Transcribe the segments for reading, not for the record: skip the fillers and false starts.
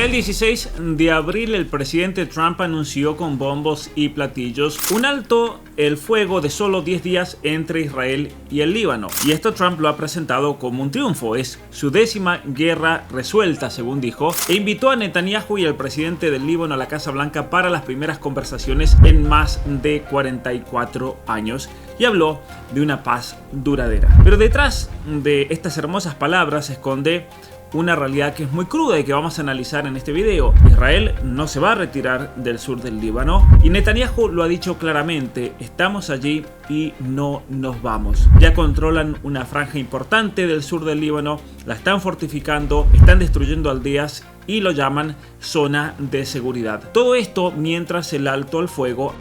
El 16 de abril el presidente Trump anunció con bombos y platillos un alto el fuego de solo 10 días entre Israel y el Líbano. Y esto Trump lo ha presentado como un triunfo. Es su 10ª guerra resuelta, según dijo, e invitó a Netanyahu y al presidente del Líbano a la Casa Blanca para las primeras conversaciones en más de 44 años y habló de una paz duradera. Pero detrás de estas hermosas palabras se esconde una realidad que es muy cruda y que vamos a analizar en este video. Israel no se va a retirar del sur del Líbano y Netanyahu lo ha dicho claramente: estamos allí y no nos vamos. Ya controlan una franja importante del sur del Líbano, la están fortificando, están destruyendo aldeas y lo llaman zona de seguridad. Todo esto mientras el alto al fuego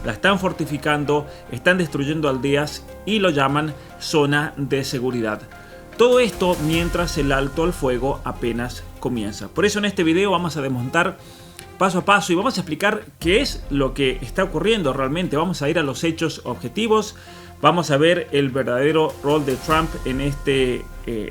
la están fortificando, están destruyendo aldeas y lo llaman zona de seguridad. Todo esto mientras el alto al fuego apenas comienza. Por eso en este video vamos a desmontar paso a paso y vamos a explicar qué es lo que está ocurriendo realmente. Vamos a ir a los hechos objetivos. Vamos a ver el verdadero rol de Trump en este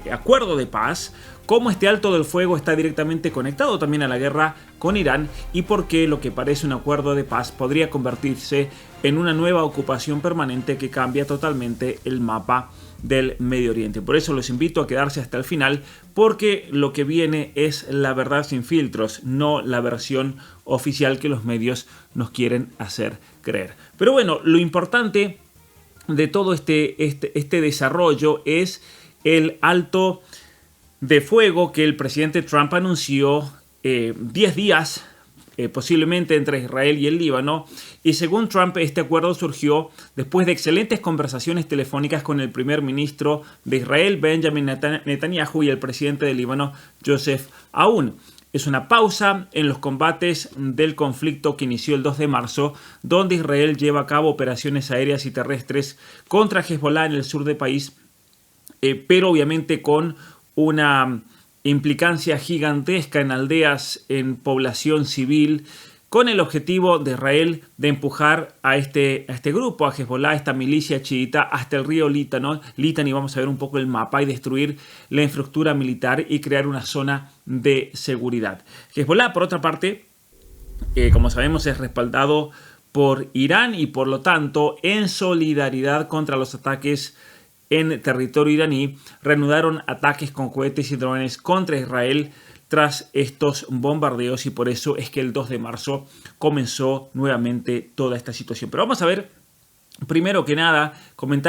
acuerdo de paz, cómo este alto del fuego está directamente conectado también a la guerra con Irán y por qué lo que parece un acuerdo de paz podría convertirse en una nueva ocupación permanente que cambia totalmente el mapa del Medio Oriente. Por eso los invito a quedarse hasta el final, porque lo que viene es la verdad sin filtros, no la versión oficial que los medios nos quieren hacer creer. Pero bueno, lo importante de todo este desarrollo es el alto de fuego que el presidente Trump anunció 10 días posiblemente entre Israel y el Líbano, y según Trump este acuerdo surgió después de excelentes conversaciones telefónicas con el primer ministro de Israel, Benjamin Netanyahu, y el presidente del Líbano, Joseph Aoun. Es una pausa en los combates del conflicto que inició el 2 de marzo, donde Israel lleva a cabo operaciones aéreas y terrestres contra Hezbollah en el sur del país, pero obviamente con una implicancia gigantesca en aldeas, en población civil, con el objetivo de Israel de empujar a este grupo, a Hezbollah, a esta milicia chiita, hasta el río Litani. Vamos a ver un poco el mapa y destruir la infraestructura militar y crear una zona de seguridad. Hezbollah, por otra parte, como sabemos, es respaldado por Irán y por lo tanto, en solidaridad contra los ataques en territorio iraní, reanudaron ataques con cohetes y drones contra Israel tras estos bombardeos, y por eso es que el 2 de marzo comenzó nuevamente toda esta situación. Pero vamos a ver, primero que nada,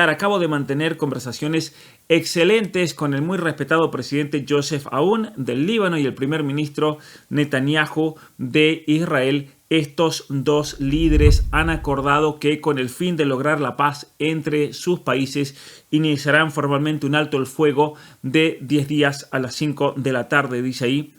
acabo de mantener conversaciones excelentes con el muy respetado presidente Joseph Aoun del Líbano y el primer ministro Netanyahu de Israel. Estos dos líderes han acordado que con el fin de lograr la paz entre sus países iniciarán formalmente un alto el fuego de 10 días a las 5 de la tarde, dice ahí.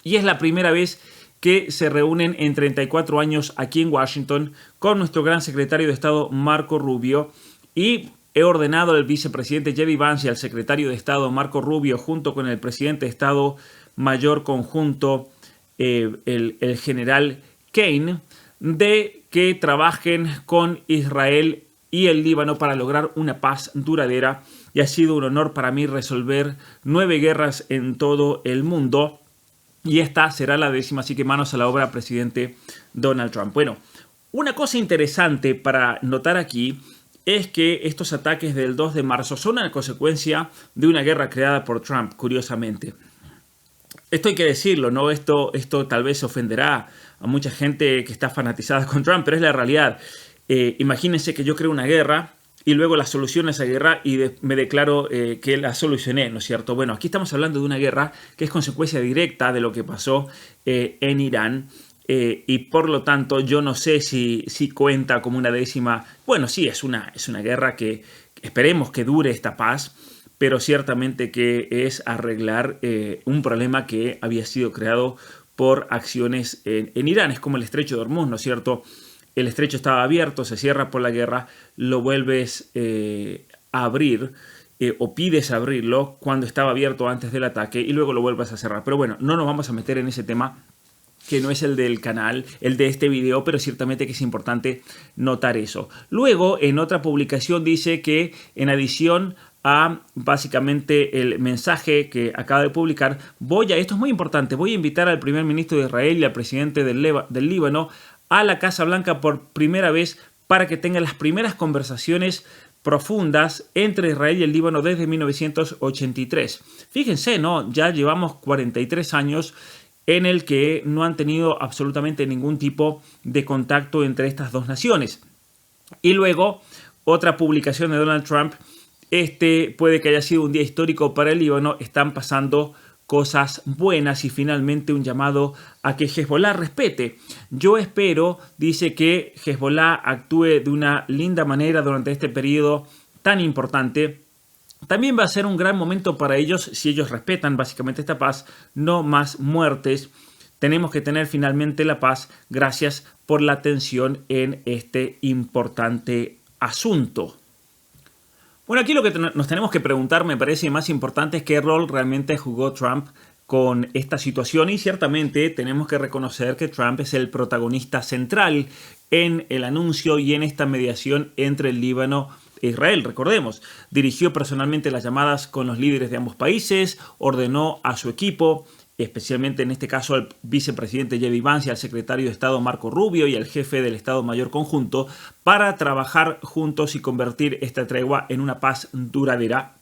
Y es la primera vez que se reúnen en 34 años aquí en Washington con nuestro gran secretario de Estado Marco Rubio, y he ordenado al vicepresidente J.D. Vance y al secretario de Estado Marco Rubio, junto con el presidente de Estado Mayor Conjunto, el general Kane, de que trabajen con Israel y el Líbano para lograr una paz duradera. Y ha sido un honor para mí resolver 9 guerras en todo el mundo, y esta será la 10ª, así que manos a la obra, presidente Donald Trump. Bueno, una cosa interesante para notar aquí es que estos ataques del 2 de marzo son una consecuencia de una guerra creada por Trump, curiosamente. Esto hay que decirlo, ¿no? Esto tal vez ofenderá a mucha gente que está fanatizada con Trump, pero es la realidad. Imagínense que yo creo una guerra y luego la soluciono a esa guerra y me declaro que la solucioné, ¿no es cierto? Bueno, aquí estamos hablando de una guerra que es consecuencia directa de lo que pasó en Irán. Y por lo tanto yo no sé si cuenta como una 10ª. Bueno, sí, es una guerra que esperemos que dure esta paz, pero ciertamente que es arreglar un problema que había sido creado por acciones en Irán. Es como el estrecho de Hormuz, ¿no es cierto? El estrecho estaba abierto, se cierra por la guerra, lo vuelves a abrir o pides abrirlo cuando estaba abierto antes del ataque y luego lo vuelves a cerrar. Pero bueno, no nos vamos a meter en ese tema. que no es el del canal, el de este video, pero ciertamente que es importante notar eso. Luego, en otra publicación dice que en adición a básicamente el mensaje que acaba de publicar, esto es muy importante, voy a invitar al primer ministro de Israel y al presidente del Líbano a la Casa Blanca por primera vez para que tengan las primeras conversaciones profundas entre Israel y el Líbano desde 1983. Fíjense, ¿no? Ya llevamos 43 años en el que no han tenido absolutamente ningún tipo de contacto entre estas dos naciones. Y luego, otra publicación de Donald Trump, puede que haya sido un día histórico para el Líbano, están pasando cosas buenas y finalmente un llamado a que Hezbollah respete. Yo espero, dice, que Hezbollah actúe de una linda manera durante este periodo tan importante. También va a ser un gran momento para ellos si ellos respetan básicamente esta paz, no más muertes. Tenemos que tener finalmente la paz. Gracias por la atención en este importante asunto. Bueno, aquí lo que nos tenemos que preguntar, me parece más importante, es qué rol realmente jugó Trump con esta situación, y ciertamente tenemos que reconocer que Trump es el protagonista central en el anuncio y en esta mediación entre el Líbano e Israel. Recordemos, dirigió personalmente las llamadas con los líderes de ambos países, ordenó a su equipo, especialmente en este caso al vicepresidente J.D. Vance y al secretario de Estado Marco Rubio y al jefe del Estado Mayor Conjunto, para trabajar juntos y convertir esta tregua en una paz duradera.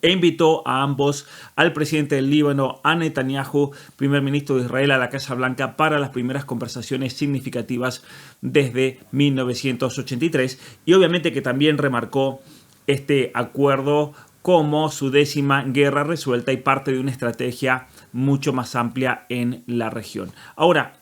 E invitó a ambos, al presidente del Líbano, a Netanyahu, primer ministro de Israel, a la Casa Blanca para las primeras conversaciones significativas desde 1983. Y obviamente que también remarcó este acuerdo como su 10ª guerra resuelta y parte de una estrategia mucho más amplia en la región. Ahora,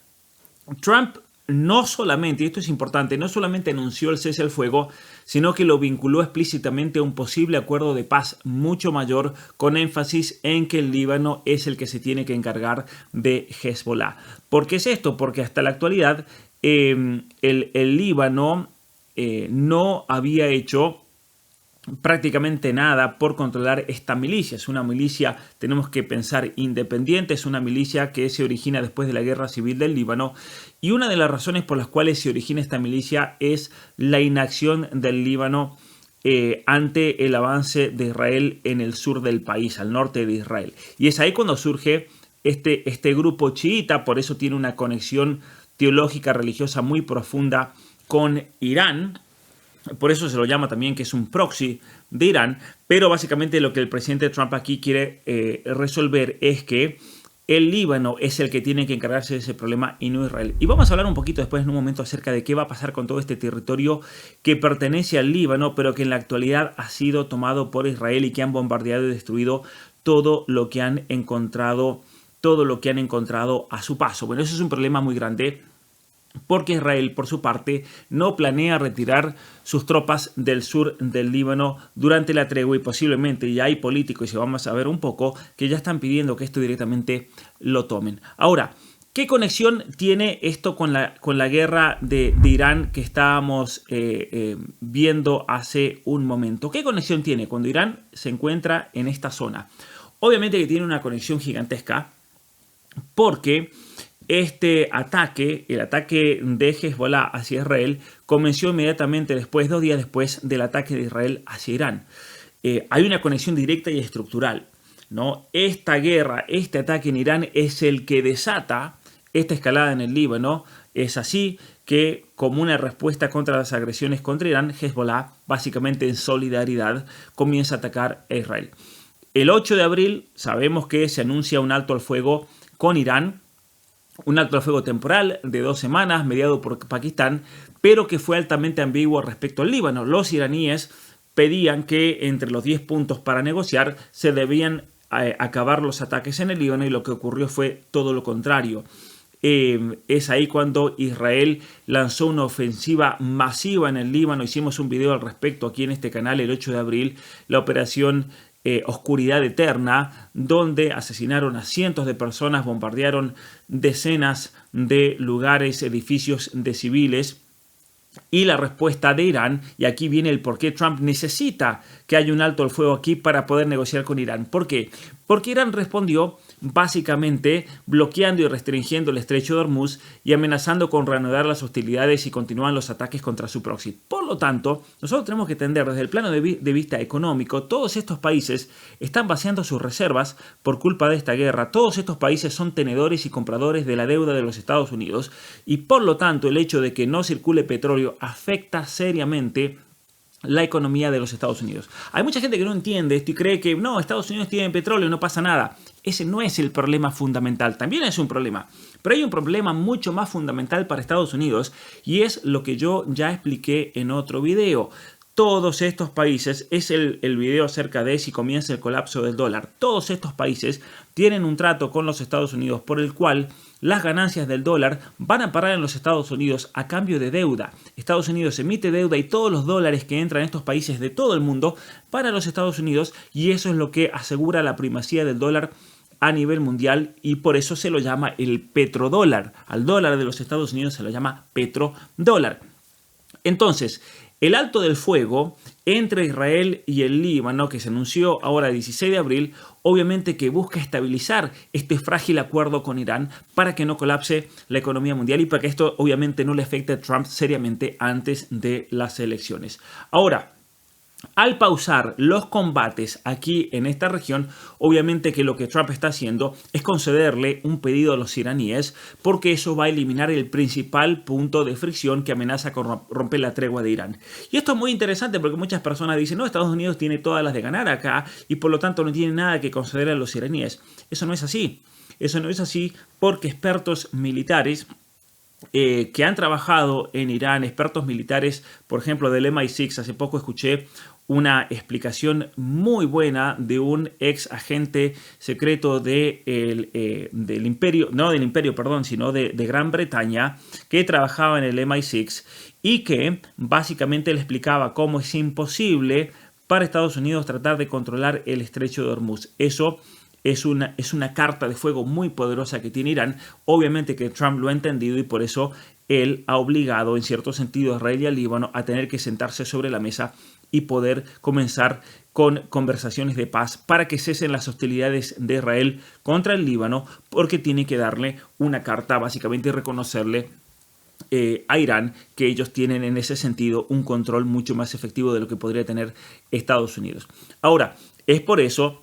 Trump no solamente, y esto es importante, no solamente anunció el cese al fuego, sino que lo vinculó explícitamente a un posible acuerdo de paz mucho mayor, con énfasis en que el Líbano es el que se tiene que encargar de Hezbollah. ¿Por qué es esto? Porque hasta la actualidad el Líbano no había hecho prácticamente nada por controlar esta milicia. Es una milicia, tenemos que pensar, independiente, es una milicia que se origina después de la guerra civil del Líbano, y una de las razones por las cuales se origina esta milicia es la inacción del Líbano ante el avance de Israel en el sur del país, al norte de Israel. Y es ahí cuando surge este grupo chiita, por eso tiene una conexión teológica religiosa muy profunda con Irán. Por eso se lo llama también que es un proxy de Irán, pero básicamente lo que el presidente Trump aquí quiere resolver es que el Líbano es el que tiene que encargarse de ese problema y no Israel. Y vamos a hablar un poquito después en un momento acerca de qué va a pasar con todo este territorio que pertenece al Líbano, pero que en la actualidad ha sido tomado por Israel y que han bombardeado y destruido todo lo que han encontrado a su paso. Bueno, eso es un problema muy grande, porque Israel, por su parte, no planea retirar sus tropas del sur del Líbano durante la tregua, y posiblemente ya hay políticos, y vamos a ver un poco, que ya están pidiendo que esto directamente lo tomen. Ahora, ¿qué conexión tiene esto con la guerra de Irán que estábamos viendo hace un momento? ¿Qué conexión tiene cuando Irán se encuentra en esta zona? Obviamente que tiene una conexión gigantesca, porque este ataque, el ataque de Hezbollah hacia Israel, comenzó inmediatamente después, 2 días después del ataque de Israel hacia Irán. Hay una conexión directa y estructural, ¿no? Esta guerra, este ataque en Irán es el que desata esta escalada en el Líbano. Es así que, como una respuesta contra las agresiones contra Irán, Hezbollah, básicamente en solidaridad, comienza a atacar a Israel. El 8 de abril sabemos que se anuncia un alto al fuego con Irán, un alto al fuego temporal de 2 semanas mediado por Pakistán, pero que fue altamente ambiguo respecto al Líbano. Los iraníes pedían que entre los 10 puntos para negociar se debían acabar los ataques en el Líbano, y lo que ocurrió fue todo lo contrario. Es ahí cuando Israel lanzó una ofensiva masiva en el Líbano. Hicimos un video al respecto aquí en este canal el 8 de abril, la operación Oscuridad Eterna, donde asesinaron a cientos de personas, bombardearon decenas de lugares, edificios de civiles. Y la respuesta de Irán, y aquí viene el por qué Trump necesita que haya un alto al fuego aquí para poder negociar con Irán. ¿Por qué? Porque Irán respondió básicamente bloqueando y restringiendo el estrecho de Hormuz y amenazando con reanudar las hostilidades y continúan los ataques contra su proxy. Por lo tanto, nosotros tenemos que entender desde el plano de vista económico, todos estos países están vaciando sus reservas por culpa de esta guerra. Todos estos países son tenedores y compradores de la deuda de los Estados Unidos y por lo tanto el hecho de que no circule petróleo afecta seriamente la economía de los Estados Unidos. Hay mucha gente que no entiende esto y cree que no, Estados Unidos tiene petróleo, no pasa nada. Ese no es el problema fundamental, también es un problema. Pero hay un problema mucho más fundamental para Estados Unidos y es lo que yo ya expliqué en otro video. Todos estos países, es el video acerca de si comienza el colapso del dólar, todos estos países tienen un trato con los Estados Unidos por el cual las ganancias del dólar van a parar en los Estados Unidos a cambio de deuda. Estados Unidos emite deuda y todos los dólares que entran en estos países de todo el mundo para los Estados Unidos y eso es lo que asegura la primacía del dólar a nivel mundial y por eso se lo llama el petrodólar. Al dólar de los Estados Unidos se lo llama petrodólar. Entonces, el alto del fuego entre Israel y el Líbano, que se anunció ahora el 16 de abril, obviamente que busca estabilizar este frágil acuerdo con Irán para que no colapse la economía mundial y para que esto obviamente no le afecte a Trump seriamente antes de las elecciones. Ahora, al pausar los combates aquí en esta región, obviamente que lo que Trump está haciendo es concederle un pedido a los iraníes porque eso va a eliminar el principal punto de fricción que amenaza con romper la tregua de Irán. Y esto es muy interesante porque muchas personas dicen, no, Estados Unidos tiene todas las de ganar acá y por lo tanto no tiene nada que conceder a los iraníes. Eso no es así. Eso no es así porque expertos militares que han trabajado en Irán, expertos militares, por ejemplo, del MI6, hace poco escuché una explicación muy buena de un ex agente secreto del imperio, no del imperio, perdón, sino de Gran Bretaña, que trabajaba en el MI6 y que básicamente le explicaba cómo es imposible para Estados Unidos tratar de controlar el estrecho de Hormuz. Eso es una carta de fuego muy poderosa que tiene Irán. Obviamente que Trump lo ha entendido y por eso él ha obligado en cierto sentido a Israel y al Líbano a tener que sentarse sobre la mesa y poder comenzar con conversaciones de paz para que cesen las hostilidades de Israel contra el Líbano, porque tiene que darle una carta básicamente y reconocerle a Irán que ellos tienen en ese sentido un control mucho más efectivo de lo que podría tener Estados Unidos. Ahora, es por eso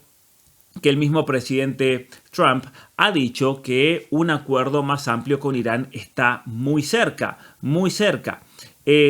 que el mismo presidente Trump ha dicho que un acuerdo más amplio con Irán está muy cerca, muy cerca.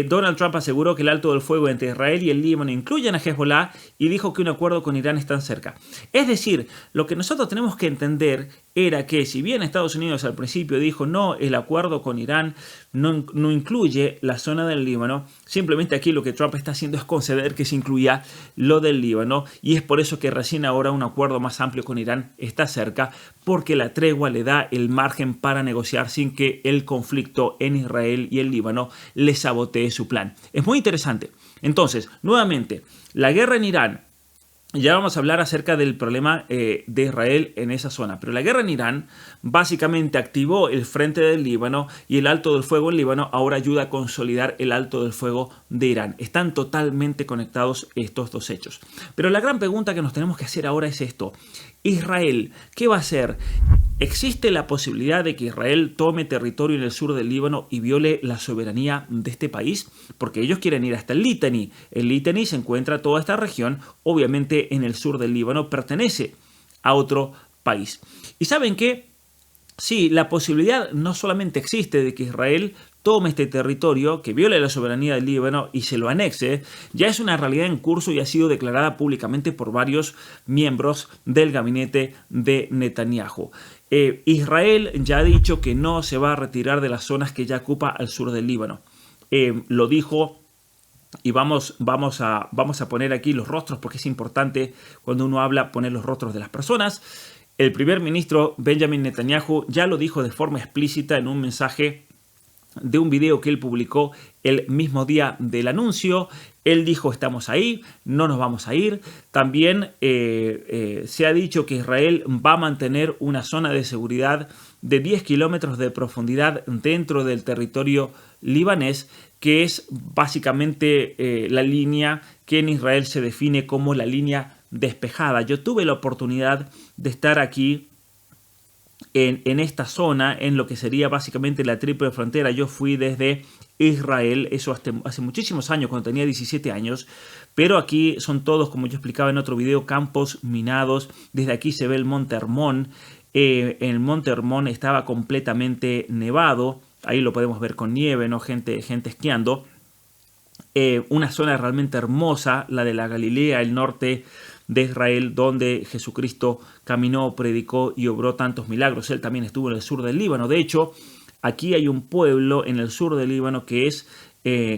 Donald Trump aseguró que el alto del fuego entre Israel y el Líbano incluyen a Hezbollah y dijo que un acuerdo con Irán está cerca. Es decir, lo que nosotros tenemos que entender era que si bien Estados Unidos al principio dijo no, el acuerdo con Irán no incluye la zona del Líbano, simplemente aquí lo que Trump está haciendo es conceder que se incluya lo del Líbano y es por eso que recién ahora un acuerdo más amplio con Irán está cerca, porque la tregua le da el margen para negociar sin que el conflicto en Israel y el Líbano le sabotee su plan. Es muy interesante. Entonces, nuevamente, la guerra en Irán. Ya vamos a hablar acerca del problema de Israel en esa zona. Pero la guerra en Irán básicamente activó el frente del Líbano y el alto del fuego en Líbano ahora ayuda a consolidar el alto del fuego de Irán. Están totalmente conectados estos dos hechos. Pero la gran pregunta que nos tenemos que hacer ahora es esto. Israel, ¿qué va a hacer? ¿Existe la posibilidad de que Israel tome territorio en el sur del Líbano y viole la soberanía de este país? Porque ellos quieren ir hasta el Litani. El Litani se encuentra toda esta región, obviamente en el sur del Líbano, pertenece a otro país. ¿Y saben qué? Sí, la posibilidad no solamente existe de que Israel tome este territorio, que viole la soberanía del Líbano y se lo anexe, ya es una realidad en curso y ha sido declarada públicamente por varios miembros del gabinete de Netanyahu. Israel ya ha dicho que no se va a retirar de las zonas que ya ocupa al sur del Líbano. Lo dijo y vamos a poner aquí los rostros porque es importante cuando uno habla poner los rostros de las personas. El primer ministro Benjamin Netanyahu ya lo dijo de forma explícita en un mensaje de un video que él publicó el mismo día del anuncio. Él dijo, estamos ahí, no nos vamos a ir. También se ha dicho que Israel va a mantener una zona de seguridad de 10 kilómetros de profundidad dentro del territorio libanés, que es básicamente la línea que en Israel se define como la línea despejada. Yo tuve la oportunidad de estar aquí en esta zona, en lo que sería básicamente la triple frontera. Yo fui desde Israel, eso hace muchísimos años, cuando tenía 17 años, pero aquí son todos, como yo explicaba en otro video, campos minados. Desde aquí se ve el Monte Hermón. El Monte Hermón estaba completamente nevado, ahí lo podemos ver con nieve, ¿no? Gente esquiando. Una zona realmente hermosa, la de la Galilea, el norte de Israel, donde Jesucristo caminó, predicó y obró tantos milagros. Él también estuvo en el sur del Líbano. De hecho, aquí hay un pueblo en el sur del Líbano que es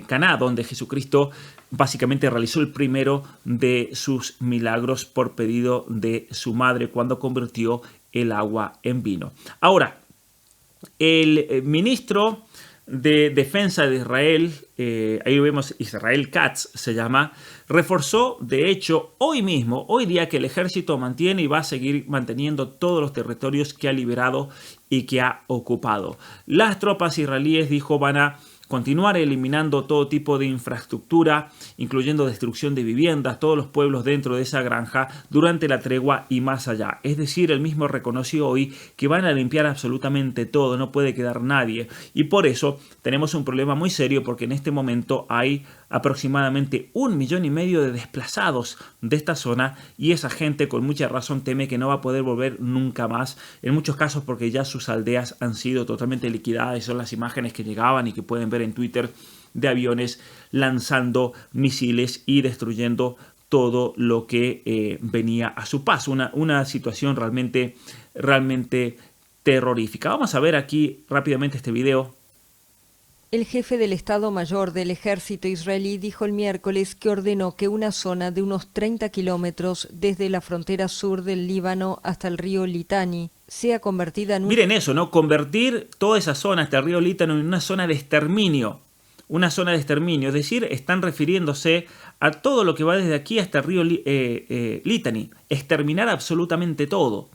Caná, donde Jesucristo básicamente realizó el primero de sus milagros por pedido de su madre cuando convirtió el agua en vino. Ahora, el ministro de Defensa de Israel, ahí vemos Israel Katz se llama, reforzó de hecho hoy día, que el ejército mantiene y va a seguir manteniendo todos los territorios que ha liberado y que ha ocupado. Las tropas israelíes, dijo, van a continuar eliminando todo tipo de infraestructura, incluyendo destrucción de viviendas, todos los pueblos dentro de esa granja durante la tregua y más allá. Es decir, él mismo reconoció hoy que van a limpiar absolutamente todo, no puede quedar nadie. Y por eso tenemos un problema muy serio, porque en este momento hay aproximadamente 1,5 millones de desplazados de esta zona, y esa gente con mucha razón teme que no va a poder volver nunca más, en muchos casos porque ya sus aldeas han sido totalmente liquidadas. Son las imágenes que llegaban y que pueden ver en Twitter de aviones lanzando misiles y destruyendo todo lo que venía a su paso. Una situación realmente terrorífica. Vamos a ver aquí rápidamente este video. El jefe del Estado Mayor del Ejército israelí dijo el miércoles que ordenó que una zona de unos 30 kilómetros desde la frontera sur del Líbano hasta el río Litani sea convertida en Miren eso, ¿no? Convertir toda esa zona hasta el río Litani en una zona de exterminio. Una zona de exterminio, es decir, están refiriéndose a todo lo que va desde aquí hasta el río Litani. Exterminar absolutamente todo.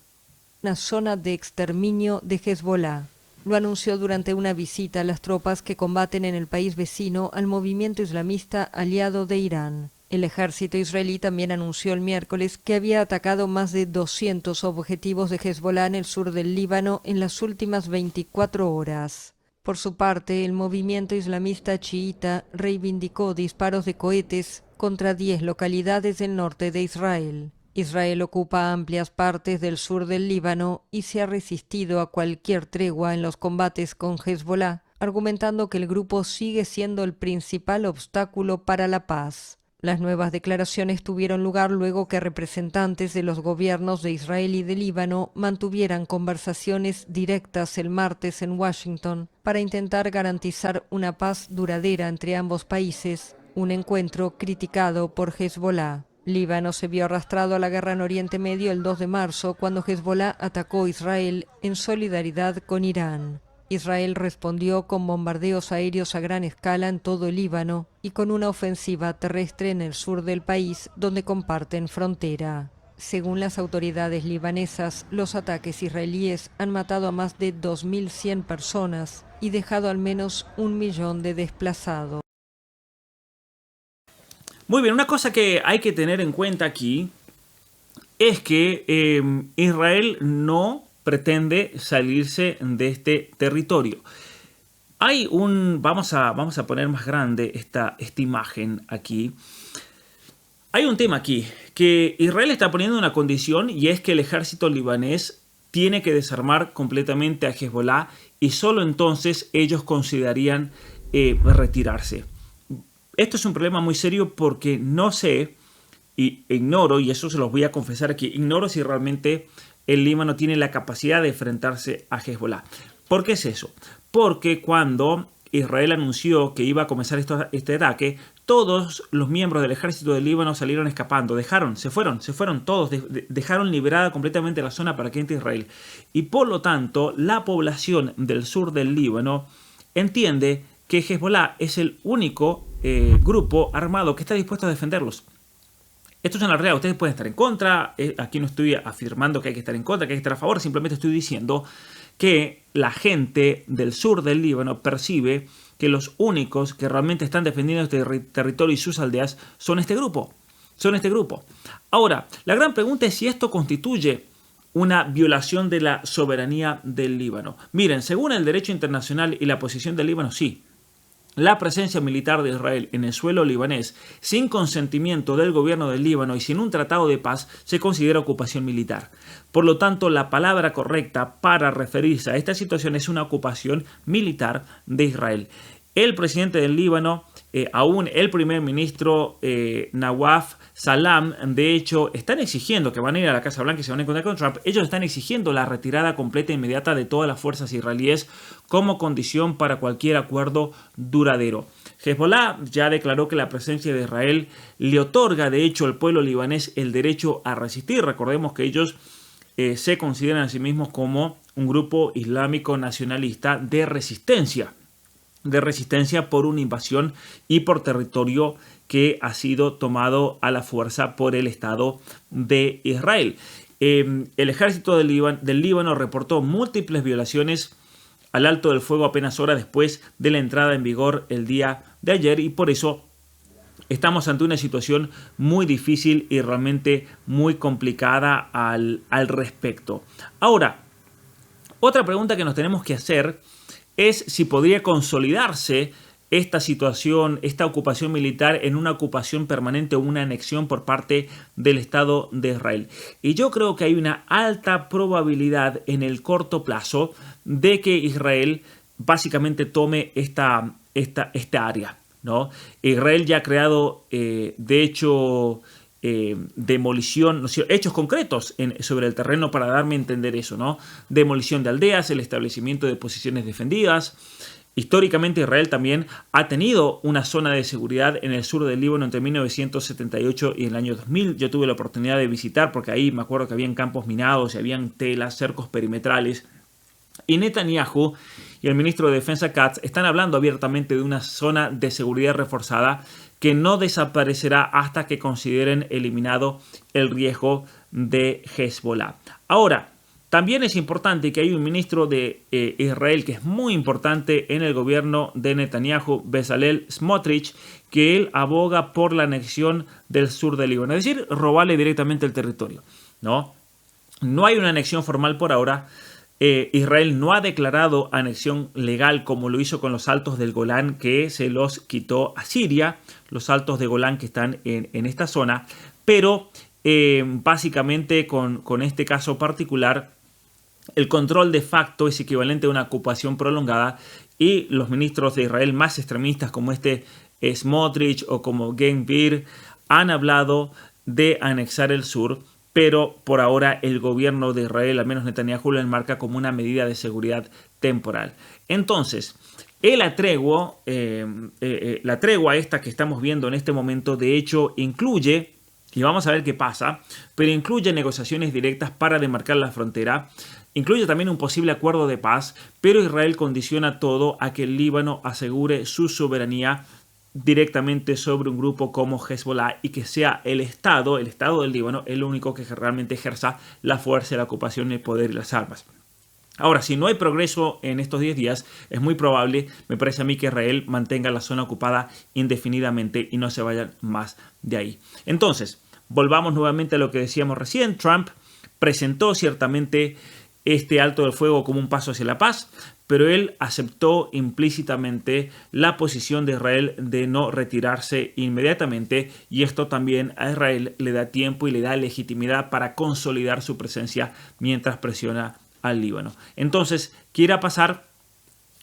Una zona de exterminio de Hezbollah. Lo anunció durante una visita a las tropas que combaten en el país vecino al movimiento islamista aliado de Irán. El ejército israelí también anunció el miércoles que había atacado más de 200 objetivos de Hezbollah en el sur del Líbano en las últimas 24 horas. Por su parte, el movimiento islamista chiita reivindicó disparos de cohetes contra 10 localidades del norte de Israel. Israel ocupa amplias partes del sur del Líbano y se ha resistido a cualquier tregua en los combates con Hezbollah, argumentando que el grupo sigue siendo el principal obstáculo para la paz. Las nuevas declaraciones tuvieron lugar luego que representantes de los gobiernos de Israel y de Líbano mantuvieran conversaciones directas el martes en Washington para intentar garantizar una paz duradera entre ambos países, un encuentro criticado por Hezbollah. Líbano se vio arrastrado a la guerra en Oriente Medio el 2 de marzo, cuando Hezbollah atacó a Israel en solidaridad con Irán. Israel respondió con bombardeos aéreos a gran escala en todo el Líbano y con una ofensiva terrestre en el sur del país, donde comparten frontera. Según las autoridades libanesas, los ataques israelíes han matado a más de 2.100 personas y dejado al menos 1 millón de desplazados. Muy bien, una cosa que hay que tener en cuenta aquí es que Israel no pretende salirse de este territorio. Hay vamos a poner más grande esta imagen aquí. Hay un tema aquí, que Israel está poniendo una condición, y es que el ejército libanés tiene que desarmar completamente a Hezbollah, y solo entonces ellos considerarían retirarse. Esto es un problema muy serio, porque no sé, y ignoro, y eso se los voy a confesar aquí, ignoro si realmente el Líbano tiene la capacidad de enfrentarse a Hezbollah. ¿Por qué es eso? Porque cuando Israel anunció que iba a comenzar este ataque, todos los miembros del ejército del Líbano salieron escapando, se fueron todos, dejaron liberada completamente la zona para que entre Israel. Y por lo tanto, la población del sur del Líbano entiende que Hezbollah es el único grupo armado que está dispuesto a defenderlos. Esto es una realidad. Ustedes pueden estar en contra. Aquí no estoy afirmando que hay que estar en contra, que hay que estar a favor. Simplemente estoy diciendo que la gente del sur del Líbano percibe que los únicos que realmente están defendiendo este territorio y sus aldeas son este grupo. son este grupo. Ahora, la gran pregunta es si esto constituye una violación de la soberanía del Líbano. Miren, según el derecho internacional y la posición del Líbano, sí. La presencia militar de Israel en el suelo libanés, sin consentimiento del gobierno del Líbano y sin un tratado de paz, se considera ocupación militar. Por lo tanto, la palabra correcta para referirse a esta situación es una ocupación militar de Israel. El presidente del Líbano, aún el primer ministro Nawaf Salam, de hecho, están exigiendo que van a ir a la Casa Blanca y se van a encontrar con Trump. Ellos están exigiendo la retirada completa e inmediata de todas las fuerzas israelíes como condición para cualquier acuerdo duradero. Hezbollah ya declaró que la presencia de Israel le otorga, de hecho, al pueblo libanés el derecho a resistir. Recordemos que ellos se consideran a sí mismos como un grupo islámico nacionalista de resistencia por una invasión y por territorio que ha sido tomado a la fuerza por el Estado de Israel. El ejército del Líbano reportó múltiples violaciones al alto del fuego apenas horas después de la entrada en vigor el día de ayer, y por eso estamos ante una situación muy difícil y realmente muy complicada al respecto. Ahora, otra pregunta que nos tenemos que hacer es si podría consolidarse esta situación, esta ocupación militar en una ocupación permanente o una anexión por parte del Estado de Israel. Y yo creo que hay una alta probabilidad en el corto plazo de que Israel básicamente tome esta área, ¿no? Israel ya ha creado, de hecho, demolición, hechos concretos sobre el terreno para darme a entender eso, ¿no? Demolición de aldeas, el establecimiento de posiciones defendidas. Históricamente Israel también ha tenido una zona de seguridad en el sur del Líbano entre 1978 y el año 2000. Yo tuve la oportunidad de visitar porque ahí me acuerdo que habían campos minados y habían telas, cercos perimetrales. Y Netanyahu y el ministro de Defensa Katz están hablando abiertamente de una zona de seguridad reforzada que no desaparecerá hasta que consideren eliminado el riesgo de Hezbollah. Ahora, también es importante que hay un ministro de Israel que es muy importante en el gobierno de Netanyahu, Bezalel Smotrich, que él aboga por la anexión del sur del Líbano, es decir, robarle directamente el territorio, ¿no? No hay una anexión formal por ahora. Israel no ha declarado anexión legal como lo hizo con los altos del Golán, que se los quitó a Siria, los altos de Golán que están en esta zona, pero básicamente con este caso particular, el control de facto es equivalente a una ocupación prolongada, y los ministros de Israel más extremistas como Smotrich o como Ben-Gvir han hablado de anexar el sur, pero por ahora el gobierno de Israel, al menos Netanyahu, lo enmarca como una medida de seguridad temporal. Entonces, la tregua esta que estamos viendo en este momento, de hecho, incluye, y vamos a ver qué pasa, pero incluye negociaciones directas para demarcar la frontera, incluye también un posible acuerdo de paz, pero Israel condiciona todo a que el Líbano asegure su soberanía directamente sobre un grupo como Hezbollah y que sea el Estado del Líbano, el único que realmente ejerza la fuerza, la ocupación, el poder y las armas. Ahora, si no hay progreso en estos 10 días, es muy probable, me parece a mí, que Israel mantenga la zona ocupada indefinidamente y no se vayan más de ahí. Entonces, volvamos nuevamente a lo que decíamos recién. Trump presentó ciertamente este alto del fuego como un paso hacia la paz, pero él aceptó implícitamente la posición de Israel de no retirarse inmediatamente, y esto también a Israel le da tiempo y le da legitimidad para consolidar su presencia mientras presiona al Líbano. Entonces, ¿qué irá a pasar?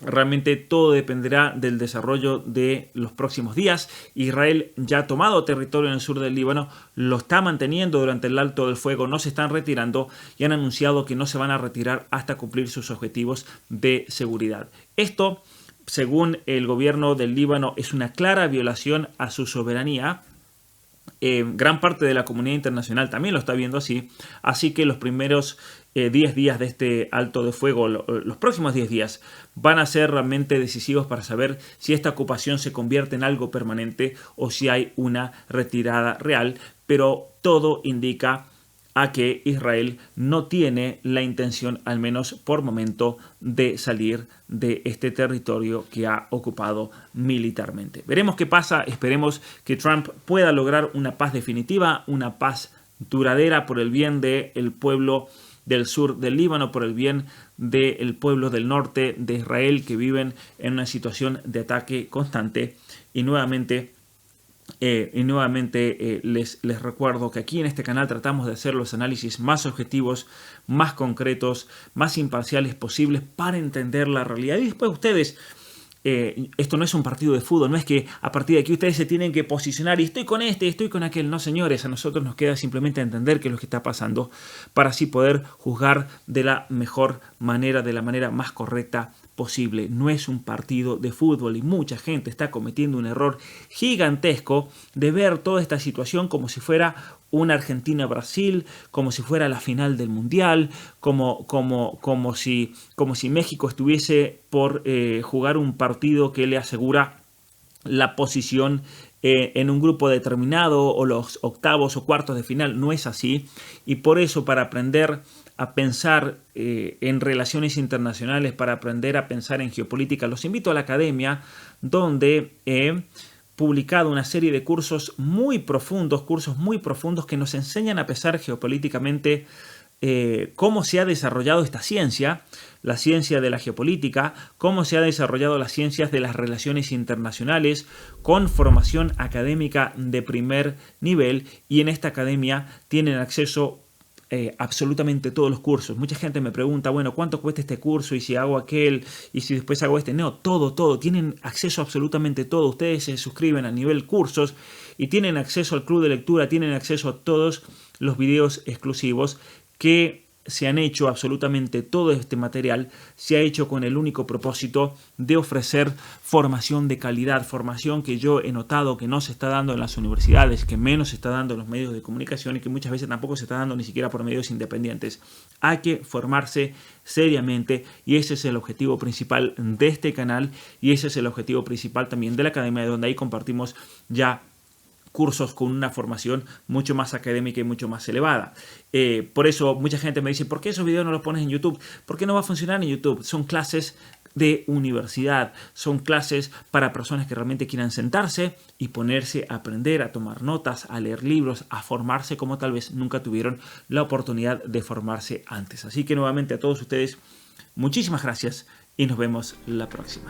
Realmente todo dependerá del desarrollo de los próximos días. Israel ya ha tomado territorio en el sur del Líbano, lo está manteniendo durante el alto del fuego, no se están retirando y han anunciado que no se van a retirar hasta cumplir sus objetivos de seguridad. Esto, según el gobierno del Líbano, es una clara violación a su soberanía. Gran parte de la comunidad internacional también lo está viendo así que los primeros 10 días de este alto de fuego, los próximos 10 días, van a ser realmente decisivos para saber si esta ocupación se convierte en algo permanente o si hay una retirada real, pero todo indica a que Israel no tiene la intención, al menos por momento, de salir de este territorio que ha ocupado militarmente. Veremos qué pasa, esperemos que Trump pueda lograr una paz definitiva, una paz duradera por el bien del pueblo del sur del Líbano, por el bien del pueblo del norte de Israel, que viven en una situación de ataque constante. Y nuevamente les recuerdo que aquí en este canal tratamos de hacer los análisis más objetivos, más concretos, más imparciales posibles para entender la realidad. Y después ustedes, esto no es un partido de fútbol, no es que a partir de aquí ustedes se tienen que posicionar y estoy con este, estoy con aquel. No, señores, a nosotros nos queda simplemente entender qué es lo que está pasando para así poder juzgar de la mejor manera, de la manera más correcta posible. No es un partido de fútbol y mucha gente está cometiendo un error gigantesco de ver toda esta situación como si fuera una Argentina-Brasil, como si fuera la final del Mundial, como si México estuviese por jugar un partido que le asegura la posición en un grupo determinado o los octavos o cuartos de final. No es así, y por eso, para aprender a pensar en relaciones internacionales, para aprender a pensar en geopolítica, los invito a la academia, donde he publicado una serie de cursos muy profundos que nos enseñan a pensar geopolíticamente cómo se ha desarrollado esta ciencia, la ciencia de la geopolítica, cómo se ha desarrollado las ciencias de las relaciones internacionales, con formación académica de primer nivel, y en esta academia tienen acceso absolutamente todos los cursos. Mucha gente me pregunta, bueno, ¿cuánto cuesta este curso? Y si hago aquel, y si después hago este. No, todo. Tienen acceso a absolutamente todo. Ustedes se suscriben a nivel cursos y tienen acceso al club de lectura, tienen acceso a todos los videos exclusivos que se han hecho. Absolutamente todo este material se ha hecho con el único propósito de ofrecer formación de calidad, formación que yo he notado que no se está dando en las universidades, que menos se está dando en los medios de comunicación y que muchas veces tampoco se está dando ni siquiera por medios independientes. Hay que formarse seriamente, y ese es el objetivo principal de este canal, y ese es el objetivo principal también de la academia, donde ahí compartimos ya cursos con una formación mucho más académica y mucho más elevada. Por eso mucha gente me dice, ¿por qué esos videos no los pones en YouTube? ¿Por qué no va a funcionar en YouTube? Son clases de universidad, son clases para personas que realmente quieran sentarse y ponerse a aprender, a tomar notas, a leer libros, a formarse como tal vez nunca tuvieron la oportunidad de formarse antes. Así que nuevamente a todos ustedes, muchísimas gracias y nos vemos la próxima.